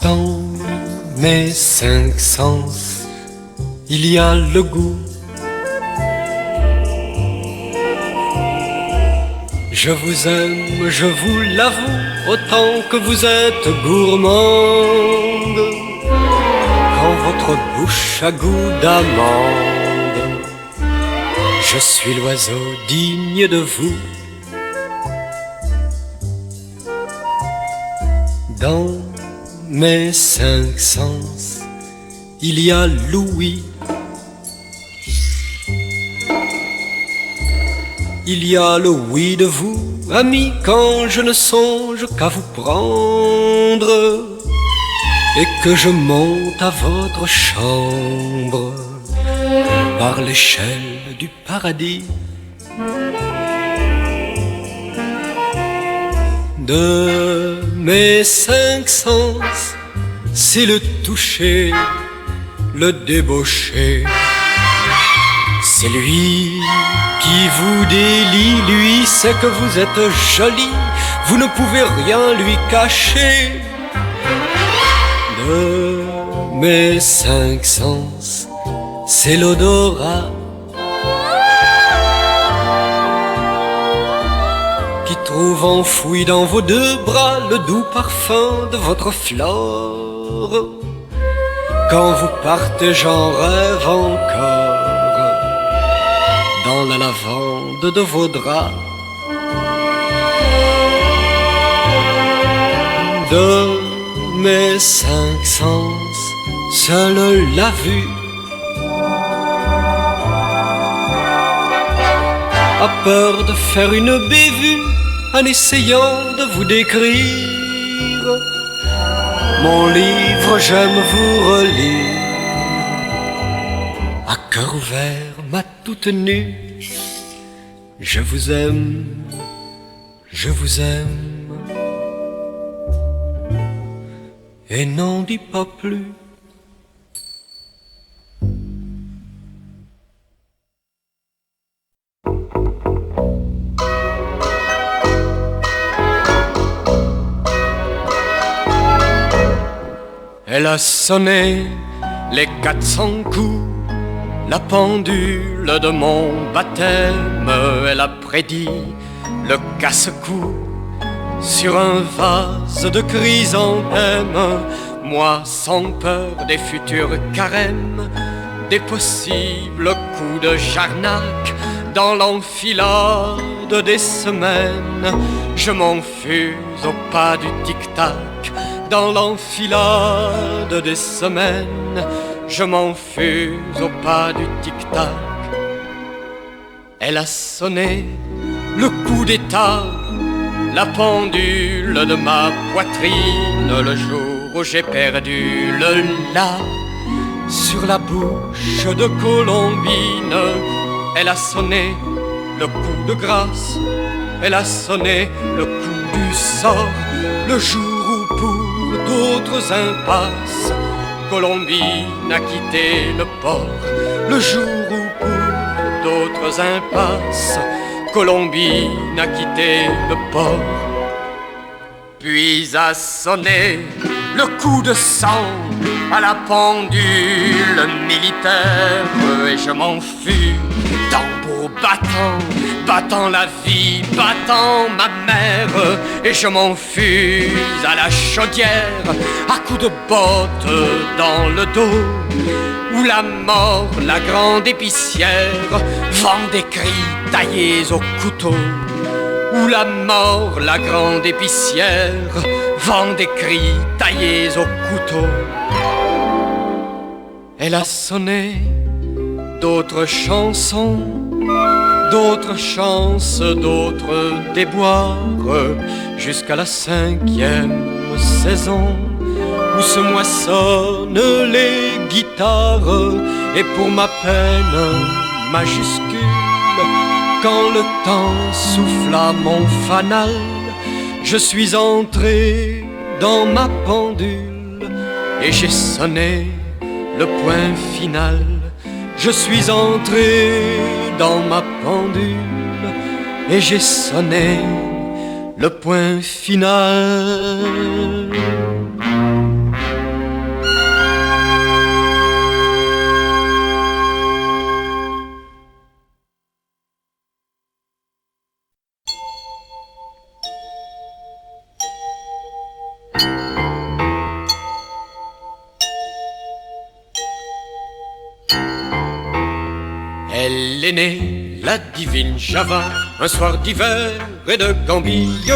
Dans mes cinq sens, il y a le goût. Je vous aime, je vous l'avoue, autant que vous êtes gourmande. Quand votre bouche a goût d'amande, je suis l'oiseau digne de vous. Dans mes cinq sens, il y a l'ouïe. Il y a le oui de vous, ami, quand je ne songe qu'à vous prendre et que je monte à votre chambre par l'échelle du paradis. De mes cinq sens, c'est le toucher, le débaucher. C'est lui qui vous délie, lui sait que vous êtes jolie, vous ne pouvez rien lui cacher. De mes cinq sens, c'est l'odorat qui trouve enfoui dans vos deux bras le doux parfum de votre flore. Quand vous partez, j'en rêve encore dans la lavande de vos draps. De mes cinq sens, seule la vue a peur de faire une bévue en essayant de vous décrire. Mon livre, j'aime vous relire à cœur ouvert, ma toute nue. Je vous aime, je vous aime, et n'en dis pas plus. Elle a sonné les 400 coups, la pendule de mon baptême. Elle a prédit le casse-cou sur un vase de chrysanthèmes. Moi, sans peur des futurs carèmes, des possibles coups de jarnac, dans l'enfilade des semaines, je m'enfuse au pas du tic-tac. Dans l'enfilade des semaines, je m'enfuse au pas du tic-tac. Elle a sonné le coup d'état, la pendule de ma poitrine, le jour où j'ai perdu le la sur la bouche de Colombine. Elle a sonné le coup de grâce, elle a sonné le coup du sort, le jour où pour d'autres impasses Colombine a quitté le port, le jour où pour d'autres impasses Colombine a quitté le port. Puis a sonné le coup de sang à la pendule militaire, et je m'enfuis tambour battant, battant la vie, battant ma mère, et je m'enfuse à la chaudière à coups de bottes dans le dos, où la mort, la grande épicière, vend des cris taillés au couteau, où la mort, la grande épicière, vend des cris taillés au couteau. Elle a sonné d'autres chansons, d'autres chances, d'autres déboires, jusqu'à la 5e saison, où se moissonnent les guitares, et pour ma peine majuscule, quand le temps souffla mon fanal, je suis entré dans ma pendule et j'ai sonné le point final. Je suis entré dans ma pendule et j'ai sonné le point final. Elle est née, la divine Java, un soir d'hiver et de Gambille,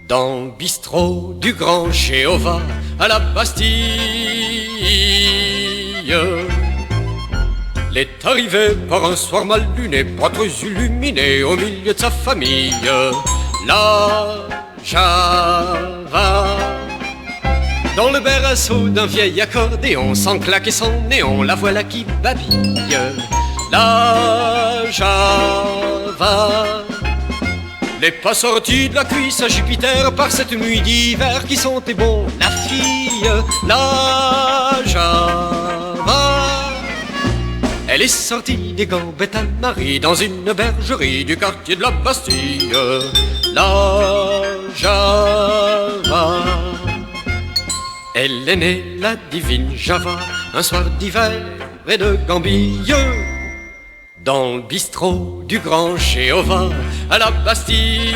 dans le bistrot du grand Jéhovah à la Bastille. Elle est arrivée par un soir mal luné, pas très illuminé, au milieu de sa famille. La Java, dans le berceau d'un vieil accordéon, sans claque et sans néon, la voilà qui babille. La Java n'est pas sortie de la cuisse à Jupiter par cette nuit d'hiver qui sentait bon la fille. La Java, elle est sortie des gambettes à Marie dans une bergerie du quartier de la Bastille. La Java, elle est née, la divine Java, un soir d'hiver et de Gambille, dans le bistrot du grand Jéhovah à la Bastille.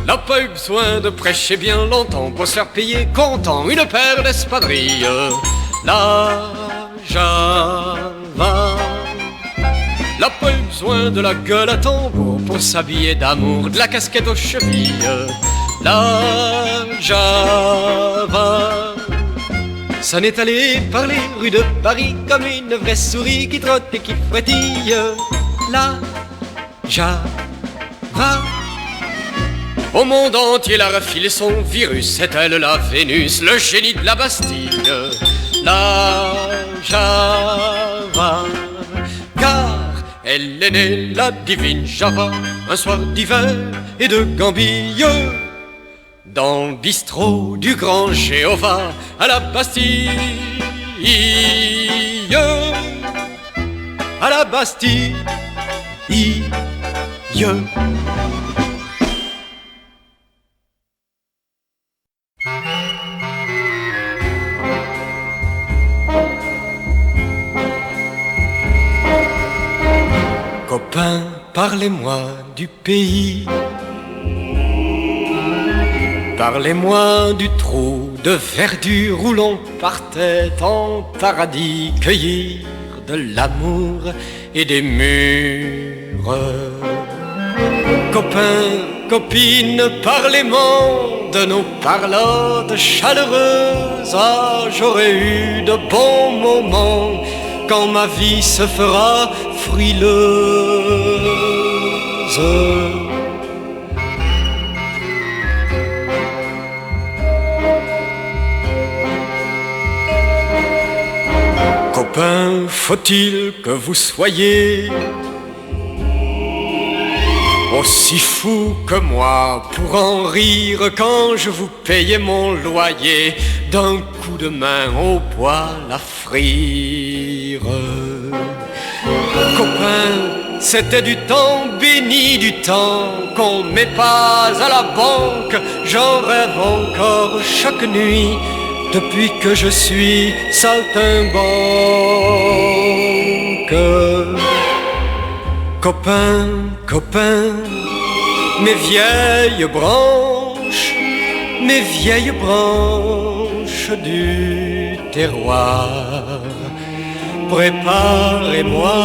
N'a pas eu besoin de prêcher bien longtemps pour se faire payer content une paire d'espadrilles. La Java n'a pas eu besoin de la gueule à tambour pour s'habiller d'amour, de la casquette aux chevilles. La Java, ça n'est allé par les rues de Paris comme une vraie souris qui trotte et qui frétille. La Java, au monde entier la refilé son virus, c'est elle la Vénus, le génie de la Bastille. La Java, car elle est née, la divine Java, un soir d'hiver et de Gambille, dans le bistrot du grand Jéhovah à la Bastille. À la Bastille. Copains, parlez-moi du pays. Parlez-moi du trou de verdure où l'on partait en paradis cueillir de l'amour et des mûres. Copains, copines, parlez-moi de nos parlottes chaleureuses. Ah, j'aurais eu de bons moments quand ma vie se fera frileuse. Copains, faut-il que vous soyez aussi fou que moi pour en rire quand je vous payais mon loyer d'un coup de main au poil à frire. Copains, c'était du temps béni, du temps qu'on met pas à la banque. J'en rêve encore chaque nuit depuis que je suis saltimbanque. Copains, copains, mes vieilles branches du terroir, préparez-moi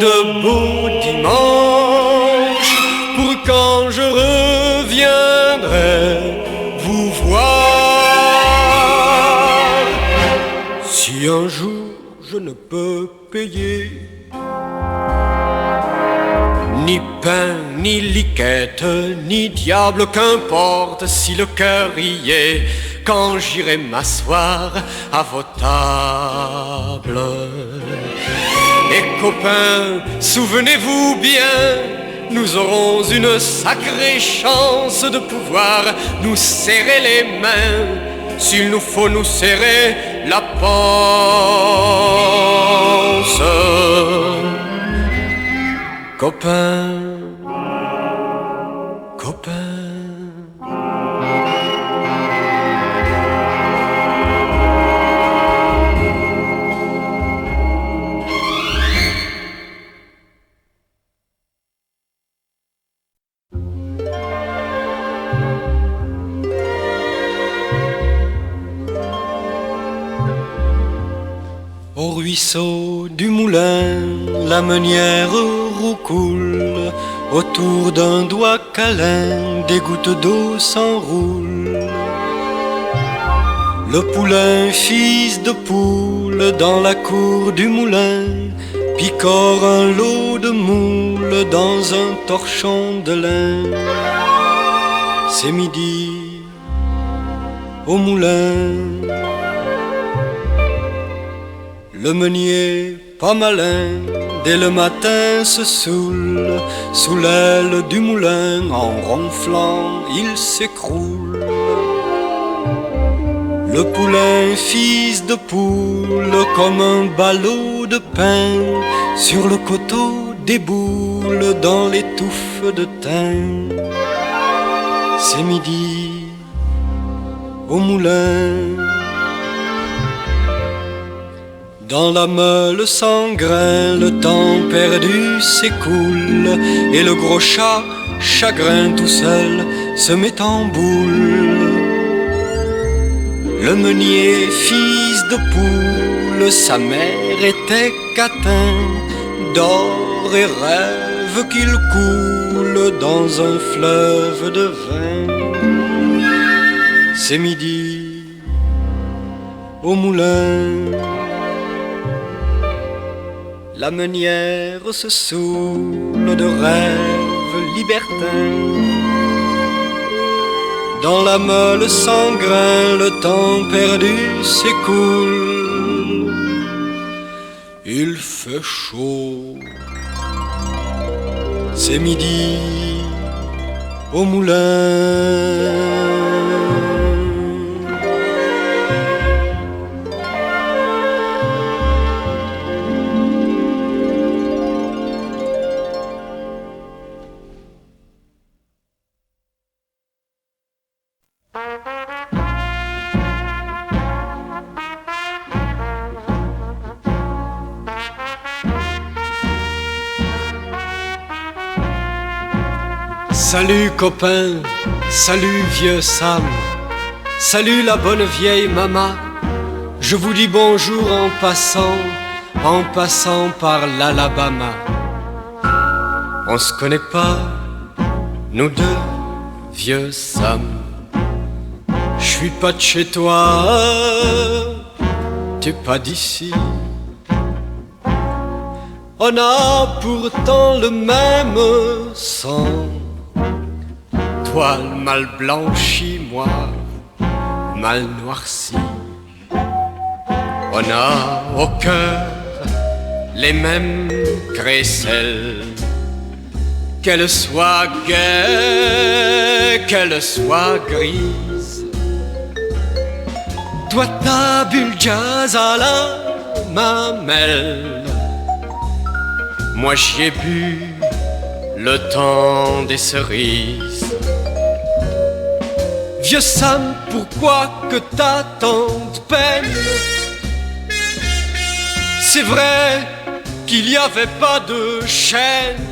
de beaux dimanches pour quand je reviendrai vous voir. Si un jour je ne peux payer ni pain, ni liquette, ni diable, qu'importe si le cœur y est, quand j'irai m'asseoir à vos tables. Et copains, souvenez-vous bien, nous aurons une sacrée chance de pouvoir nous serrer les mains, s'il nous faut nous serrer la panse. Copains, copains. ruisseau du moulin, la meunière roucoule, autour d'un doigt câlin, des gouttes d'eau s'enroulent. Le poulain, fils de poule, dans la cour du moulin, picore un lot de moules dans un torchon de lin. C'est midi au moulin. Le meunier, pas malin, dès le matin se saoule, sous l'aile du moulin, en ronflant, il s'écroule. Le poulain, fils de poule, comme un ballot de pain, sur le coteau déboule dans les touffes de thym. C'est midi au moulin. Dans la meule sans grain, le temps perdu s'écoule, et le gros chat, chagrin tout seul, se met en boule. Le meunier, fils de poule, sa mère était catin, dort et rêve qu'il coule dans un fleuve de vin. C'est midi au moulin. La meunière se saoule de rêves libertins. Dans la meule sans grain, le temps perdu s'écoule. Il fait chaud. C'est midi au moulin. Salut copain, salut vieux Sam, salut la bonne vieille maman. Je vous dis bonjour en passant par l'Alabama. On se connaît pas, nous deux, vieux Sam. Je suis pas de chez toi, t'es pas d'ici. On a pourtant le même sang. Toi mal blanchi, moi mal noirci. On a au cœur les mêmes crécelles, qu'elles soient gaies, qu'elles soient grises. Toi t'as bu le jazz à la mamelle, moi j'y ai bu le temps des cerises. Vieux Sam, pourquoi que t'as tant de peine? C'est vrai qu'il n'y avait pas de chaîne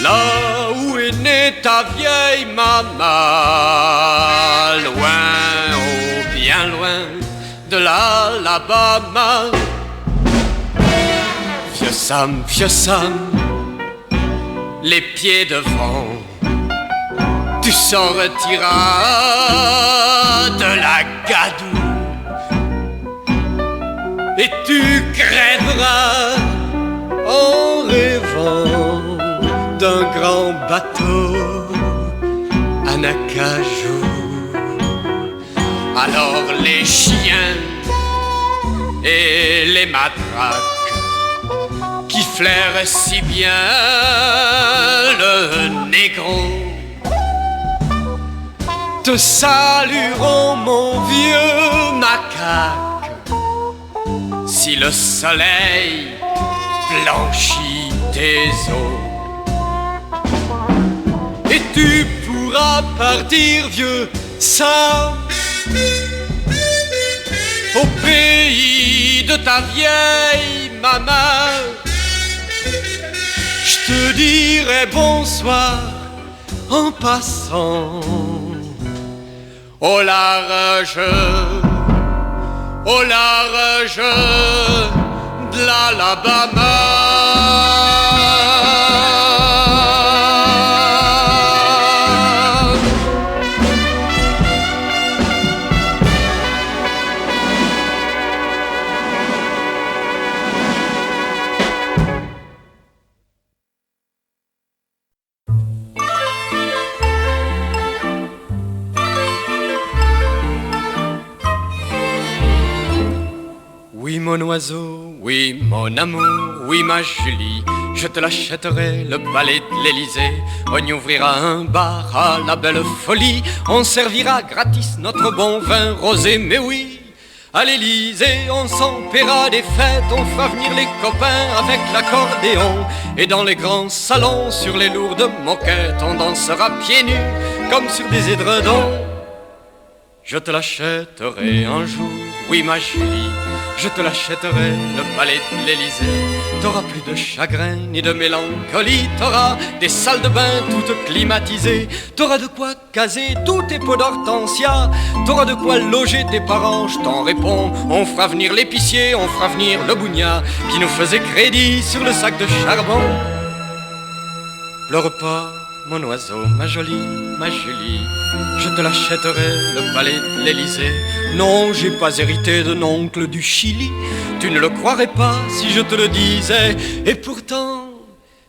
là où est née ta vieille maman, loin, oh bien loin de l'Alabama. Vieux Sam, les pieds devant, tu sortiras de la gadoue et tu crèveras en rêvant d'un grand bateau à Nacajou. Alors les chiens et les matraques qui flairent si bien le négro te salueront, mon vieux macaque, si le soleil blanchit tes os. Et tu pourras partir, vieux Sam, au pays de ta vieille maman. Je te dirai bonsoir en passant au large, au large de l'Alabama. Oui mon oiseau, oui mon amour, oui ma Julie, je te l'achèterai, le palais de l'Élysée. On y ouvrira un bar à la belle folie, on servira gratis notre bon vin rosé. Mais oui, à l'Élysée on s'en paiera des fêtes, on fera venir les copains avec l'accordéon. Et dans les grands salons, sur les lourdes moquettes, on dansera pieds nus comme sur des édredons. Je te l'achèterai un jour, oui ma Julie, je te l'achèterai, le palais de l'Élysée. T'auras plus de chagrin ni de mélancolie, t'auras des salles de bain toutes climatisées, t'auras de quoi caser tous tes pots d'hortensia, t'auras de quoi loger tes parents, je t'en réponds. On fera venir l'épicier, on fera venir le bougna qui nous faisait crédit sur le sac de charbon. Pleure pas, mon oiseau, ma jolie, ma Julie, je te l'achèterai, le palais de l'Élysée. Non, j'ai pas hérité d'un oncle du Chili, tu ne le croirais pas si je te le disais. Et pourtant,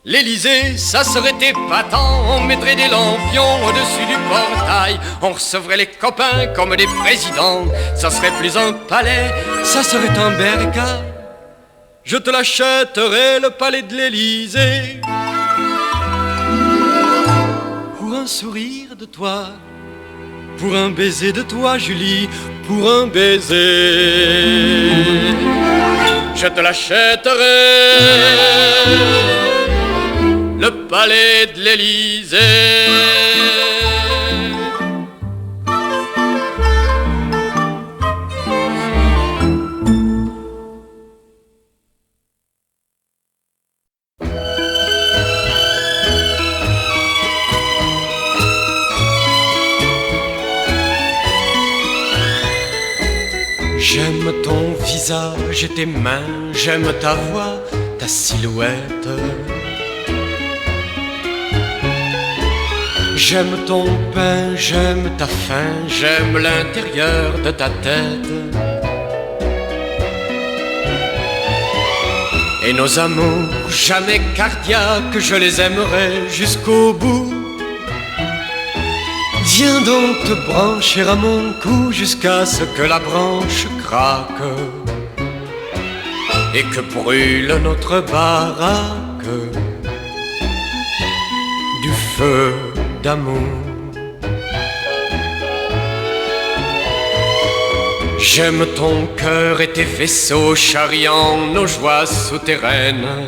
l'Élysée, ça serait épatant, on mettrait des lampions au-dessus du portail, on recevrait les copains comme des présidents. Ça serait plus un palais, ça serait un bercail. Je te l'achèterai, le palais de l'Élysée, pour un sourire de toi, pour un baiser de toi, Julie, pour un baiser. Je te l'achèterai, le palais de l'Élysée. J'aime ton visage et tes mains, j'aime ta voix, ta silhouette. J'aime ton pain, j'aime ta faim, j'aime l'intérieur de ta tête. Et nos amours, jamais cardiaques, je les aimerai jusqu'au bout. Viens donc te brancher à mon cou jusqu'à ce que la branche craque et que brûle notre baraque du feu d'amour. J'aime ton cœur et tes vaisseaux charriant nos joies souterraines.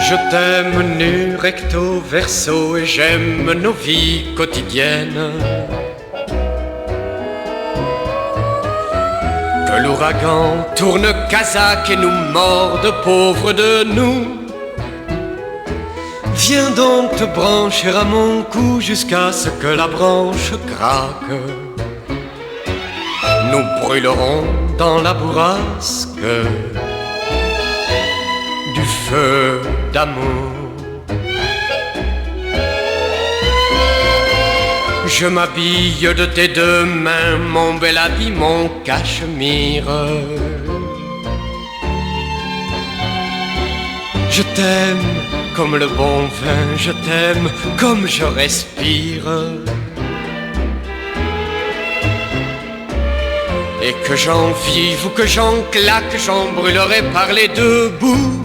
Je t'aime nu recto verso et j'aime nos vies quotidiennes. Que l'ouragan tourne Kazakh et nous morde, pauvres de nous. Viens donc te brancher à mon cou jusqu'à ce que la branche craque. Nous brûlerons dans la bourrasque du feu d'amour. Je m'habille de tes deux mains, mon bel habit, mon cachemire. Je t'aime comme le bon vin, je t'aime comme je respire. Et que j'en vive ou que j'en claque, j'en brûlerai par les deux bouts.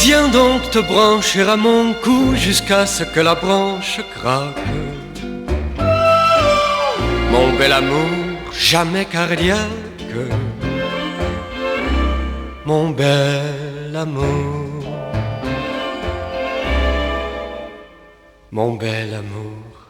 Viens donc te brancher à mon cou jusqu'à ce que la branche craque. Mon bel amour, jamais cardiaque. Mon bel amour. Mon bel amour.